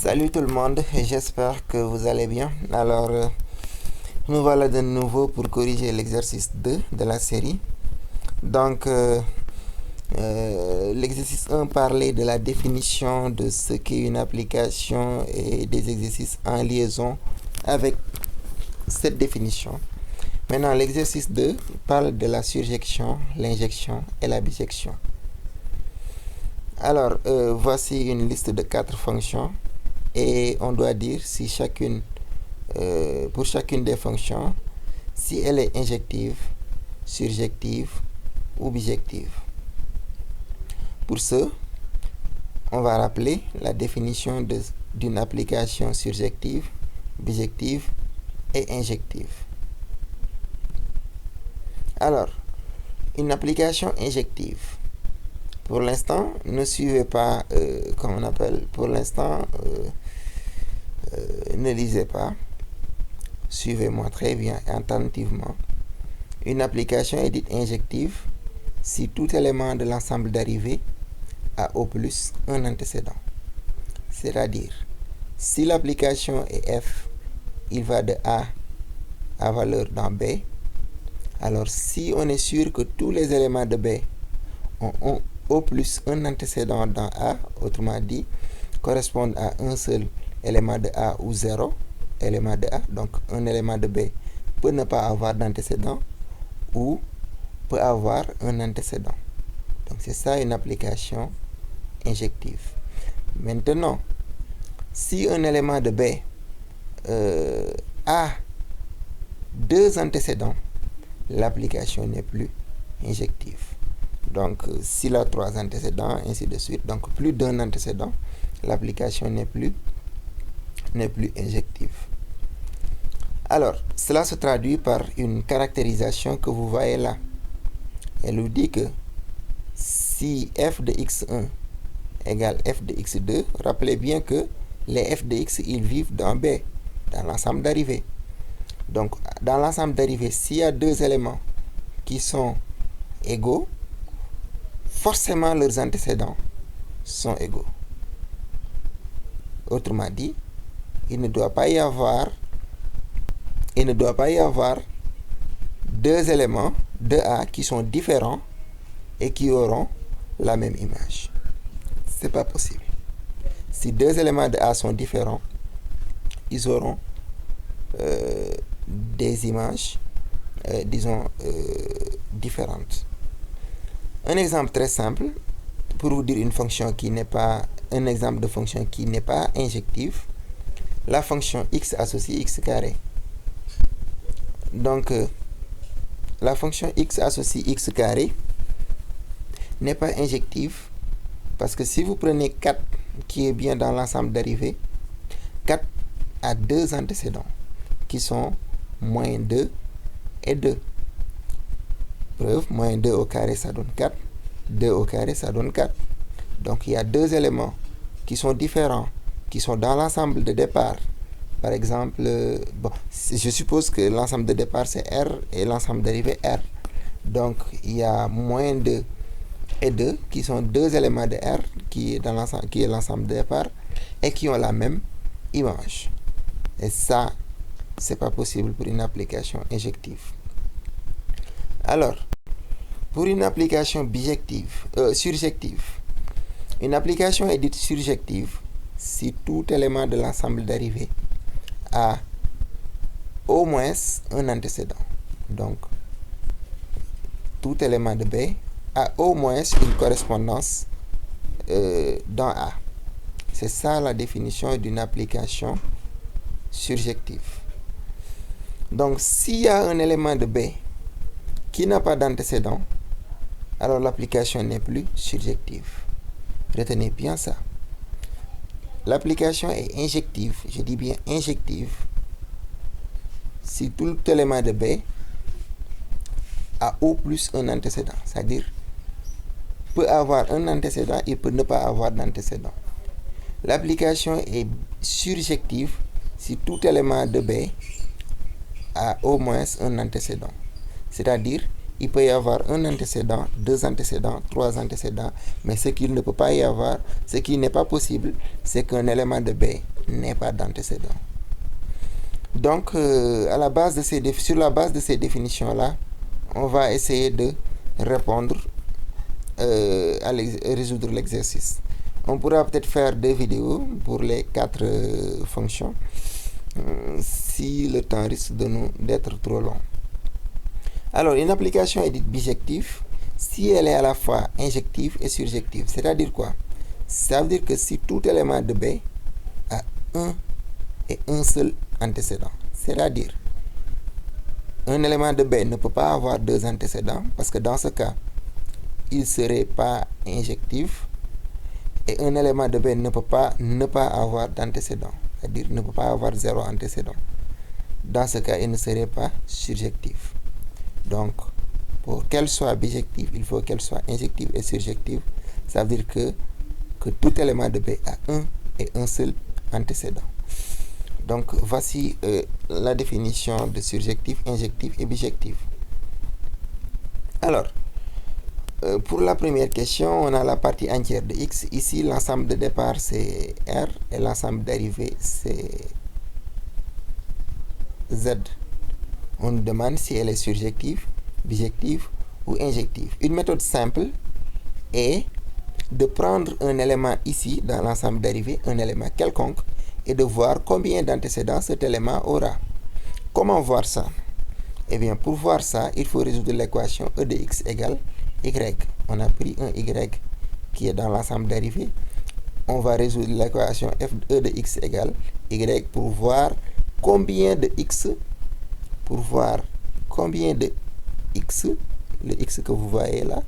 Salut tout le monde, j'espère que vous allez bien. Alors, nous voilà de nouveau pour corriger l'exercice 2 de la série. Donc, l'exercice 1 parlait de la définition de ce qu'est une application et des exercices en liaison avec cette définition. Maintenant, l'exercice 2 parle de la surjection, l'injection et la bijection. Alors, voici une liste de 4 fonctions et on doit dire si pour chacune des fonctions, si elle est injective, surjective ou bijective. Pour ce, on va rappeler la définition d'une application surjective, bijective et injective. Alors, une application injective. Pour l'instant, ne suivez pas, pour l'instant, ne lisez pas. Suivez-moi très bien et attentivement. Une application est dite injective si tout élément de l'ensemble dérivé a au plus un antécédent. C'est-à-dire, si l'application est F, il va de A à valeur dans B. Alors, si on est sûr que tous les éléments de B ont au plus un antécédent dans A, autrement dit, correspondent à un seul élément de A ou 0 élément de A, donc un élément de B peut ne pas avoir d'antécédent ou peut avoir un antécédent. Donc c'est ça une application injective. Maintenant, si un élément de B a deux antécédents, l'application n'est plus injective. Donc s'il a 3 antécédents, ainsi de suite, donc plus d'un antécédent, l'application n'est plus injective. Alors, cela se traduit par une caractérisation que vous voyez là. Elle nous dit que si f de x1 égale f de x2, rappelez bien que les f de x, ils vivent dans B, dans l'ensemble dérivé. Donc, dans l'ensemble dérivé, s'il y a deux éléments qui sont égaux, forcément leurs antécédents sont égaux. Autrement dit, il ne doit pas y avoir deux éléments de A qui sont différents et qui auront la même image. C'est pas possible. Si deux éléments de A sont différents, ils auront des images, différentes. Un exemple très simple pour vous dire un exemple de fonction qui n'est pas injective, la fonction x associe x carré. Donc, la fonction x associe x carré n'est pas injective parce que si vous prenez 4 qui est bien dans l'ensemble dérivé, 4 a deux antécédents qui sont moins 2 et 2. Preuve, moins 2 au carré ça donne 4, 2 au carré ça donne 4. Donc il y a deux éléments qui sont différents, qui sont dans l'ensemble de départ. Par exemple, je suppose que l'ensemble de départ c'est R et l'ensemble dérivé R. Donc il y a moins 2 et 2 qui sont deux éléments de R qui est l'ensemble de départ et qui ont la même image. Et ça, c'est pas possible pour une application injective. Alors, pour une application surjective, une application est dite surjective si tout élément de l'ensemble dérivé a au moins un antécédent. Donc, tout élément de B a au moins une correspondance dans A. C'est ça la définition d'une application surjective. Donc, s'il y a un élément de B qui n'a pas d'antécédent, alors l'application n'est plus surjective. Retenez bien ça. L'application est injective, je dis bien injective, si tout élément de B a au plus un antécédent, c'est-à-dire peut avoir un antécédent et peut ne pas avoir d'antécédent. L'application est surjective si tout élément de B a au moins un antécédent, c'est-à-dire il peut y avoir un antécédent, deux antécédents, trois antécédents, mais ce qu'il ne peut pas y avoir, ce qui n'est pas possible, c'est qu'un élément de B n'ait pas d'antécédent. Donc, sur la base de ces définitions-là, on va essayer de répondre, résoudre l'exercice. On pourra peut-être faire 2 vidéos pour les 4 fonctions, si le temps risque d'être trop long. Alors, une application est dite bijective si elle est à la fois injective et surjective. C'est-à-dire quoi? Ça veut dire que si tout élément de B a un et un seul antécédent, c'est-à-dire un élément de B ne peut pas avoir deux antécédents parce que dans ce cas, il ne serait pas injectif, et un élément de B ne peut pas ne pas avoir d'antécédent, c'est-à-dire ne peut pas avoir zéro antécédent. Dans ce cas, il ne serait pas surjectif. Donc, pour qu'elle soit bijective, il faut qu'elle soit injective et surjective. Ça veut dire que tout élément de B a un et un seul antécédent. Donc, voici la définition de surjectif, injectif et bijectif. Alors, pour la première question, on a la partie entière de X. Ici, l'ensemble de départ, c'est R et l'ensemble d'arrivée, c'est Z. On nous demande si elle est surjective, bijective ou injective. Une méthode simple est de prendre un élément ici, dans l'ensemble d'arrivée, un élément quelconque, et de voir combien d'antécédents cet élément aura. Comment voir ça? Eh bien, pour voir ça, il faut résoudre l'équation E de X égale Y. On a pris un Y qui est dans l'ensemble d'arrivée. On va résoudre l'équation F de E de X égale Y pour voir combien de X, le X que vous voyez là,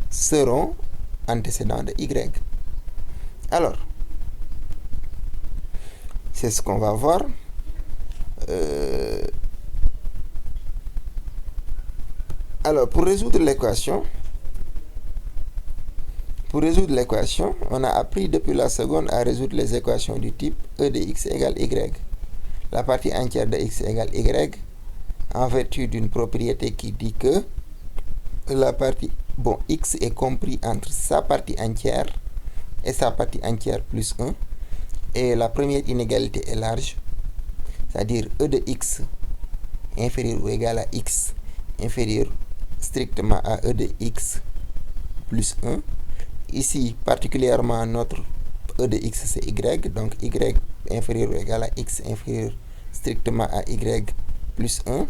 seront antécédents de Y. Alors, c'est ce qu'on va voir. Alors, pour résoudre l'équation, on a appris depuis la seconde à résoudre les équations du type E de X égale Y. La partie entière de X égale Y, en vertu d'une propriété qui dit que la partie, X est compris entre sa partie entière et sa partie entière plus 1. Et la première inégalité est large, c'est-à-dire E de X inférieur ou égal à X inférieur strictement à E de X plus 1. Ici, particulièrement, notre E de X, c'est Y. Donc, Y inférieur ou égal à X inférieur strictement à Y plus 1.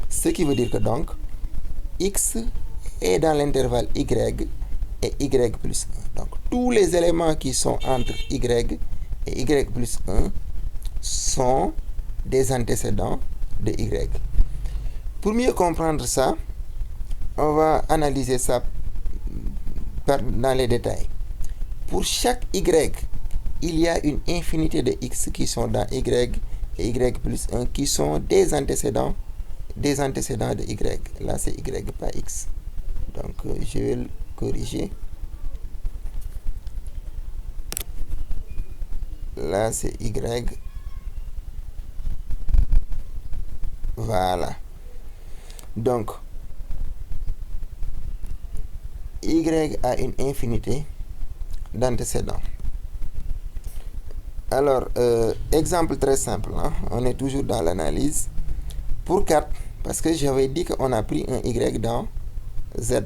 Ce qui veut dire que donc, X est dans l'intervalle Y et Y plus 1. Donc, tous les éléments qui sont entre Y et Y plus 1 sont des antécédents de Y. Pour mieux comprendre ça, on va analyser ça dans les détails. Pour chaque Y, il y a une infinité de X qui sont dans Y et Y plus 1 qui sont des antécédents de Y. Là, c'est Y, pas X. Donc, je vais le corriger. Là, c'est Y. Voilà. Donc, Y a une infinité d'antécédents. Alors, exemple très simple, hein? On est toujours dans l'analyse. Pour 4, parce que j'avais dit qu'on a pris un Y dans Z.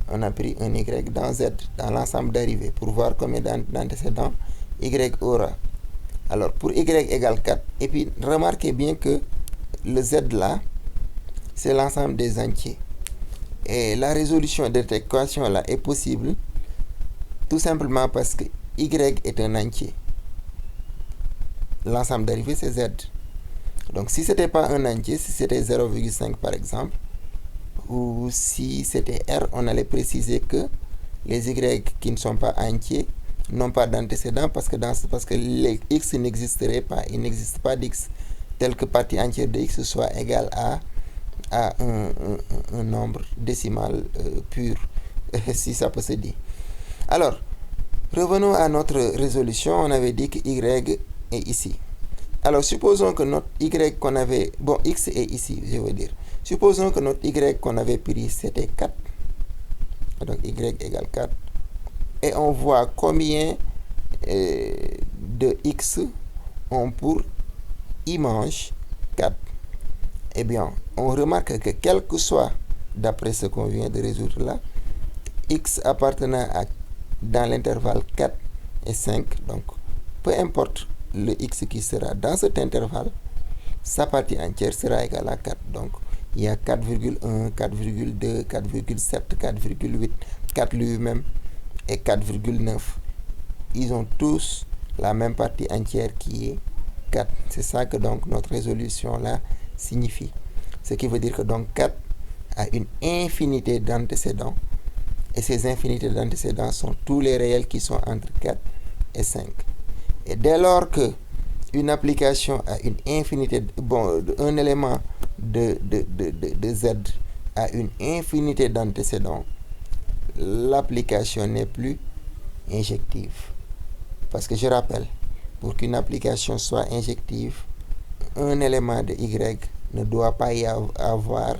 On a pris un Y dans Z, dans l'ensemble d'arrivée, pour voir combien d'antécédents Y aura. Alors, pour Y égale 4, et puis remarquez bien que le Z là, c'est l'ensemble des entiers. Et la résolution de cette équation là est possible tout simplement parce que Y est un entier. L'ensemble d'arrivée, c'est Z. Donc, si ce n'était pas un entier, si c'était 0,5 par exemple, ou si c'était R, on allait préciser que les Y qui ne sont pas entiers n'ont pas d'antécédent parce que les X n'existeraient pas. Il n'existe pas d'X tel que partie entière de X soit égale à un nombre décimal pur, si ça peut se dire. Alors, revenons à notre résolution. On avait dit que Y est ici. Alors, supposons que notre Y qu'on avait... X est ici, je veux dire. Supposons que notre y qu'on avait pris c'était 4. Donc y égale 4. Et on voit combien de x ont pour image 4. Eh bien, on remarque que quel que soit, d'après ce qu'on vient de résoudre là, x appartenant dans l'intervalle 4 et 5, donc peu importe le x qui sera dans cet intervalle, sa partie entière sera égale à 4. Donc, il y a 4,1, 4,2, 4,7, 4,8, 4 lui-même et 4,9. Ils ont tous la même partie entière qui est 4. C'est ça que donc notre résolution là signifie. Ce qui veut dire que donc 4 a une infinité d'antécédents. Et ces infinités d'antécédents sont tous les réels qui sont entre 4 et 5. Et dès lors que une application a une infinité, un élément de Z a une infinité d'antécédents, l'application n'est plus injective. Parce que je rappelle, pour qu'une application soit injective, un élément de Y ne doit pas y avoir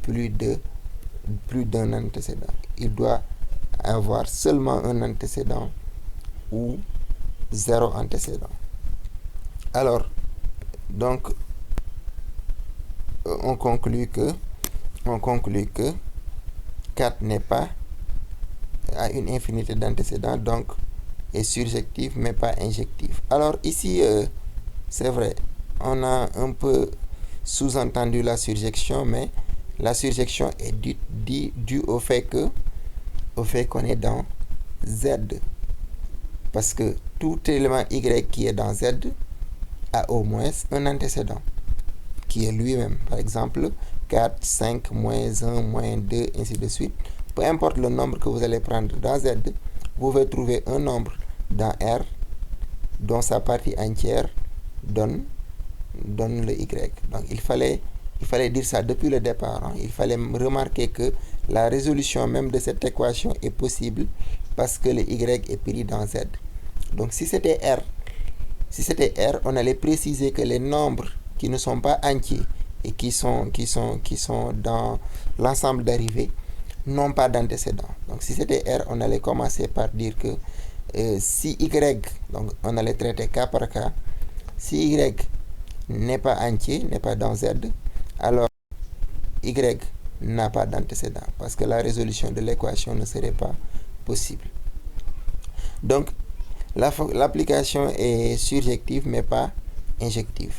plus d'un antécédent. Il doit avoir seulement un antécédent ou 0 antécédent. Alors, donc, on conclut que 4 n'est pas à une infinité d'antécédents, donc est surjectif mais pas injectif. Alors ici, c'est vrai, on a un peu sous-entendu la surjection, mais la surjection est due au fait qu'on est dans Z. Parce que tout élément Y qui est dans Z a au moins un antécédent qui est lui-même. Par exemple, 4, 5, moins 1, moins 2, ainsi de suite. Peu importe le nombre que vous allez prendre dans Z, vous pouvez trouver un nombre dans R dont sa partie entière donne le Y. Donc il fallait dire ça depuis le départ. Hein. Il fallait remarquer que la résolution même de cette équation est possible parce que le Y est pris dans Z. Donc si c'était R, on allait préciser que les nombres qui ne sont pas entiers et qui sont dans l'ensemble d'arrivées n'ont pas d'antécédent. Donc si c'était R, on allait commencer par dire que si Y, donc on allait traiter cas par cas, si Y n'est pas entier, n'est pas dans Z, alors Y n'a pas d'antécédent parce que la résolution de l'équation ne serait pas possible. Donc l'application est surjective mais pas injective.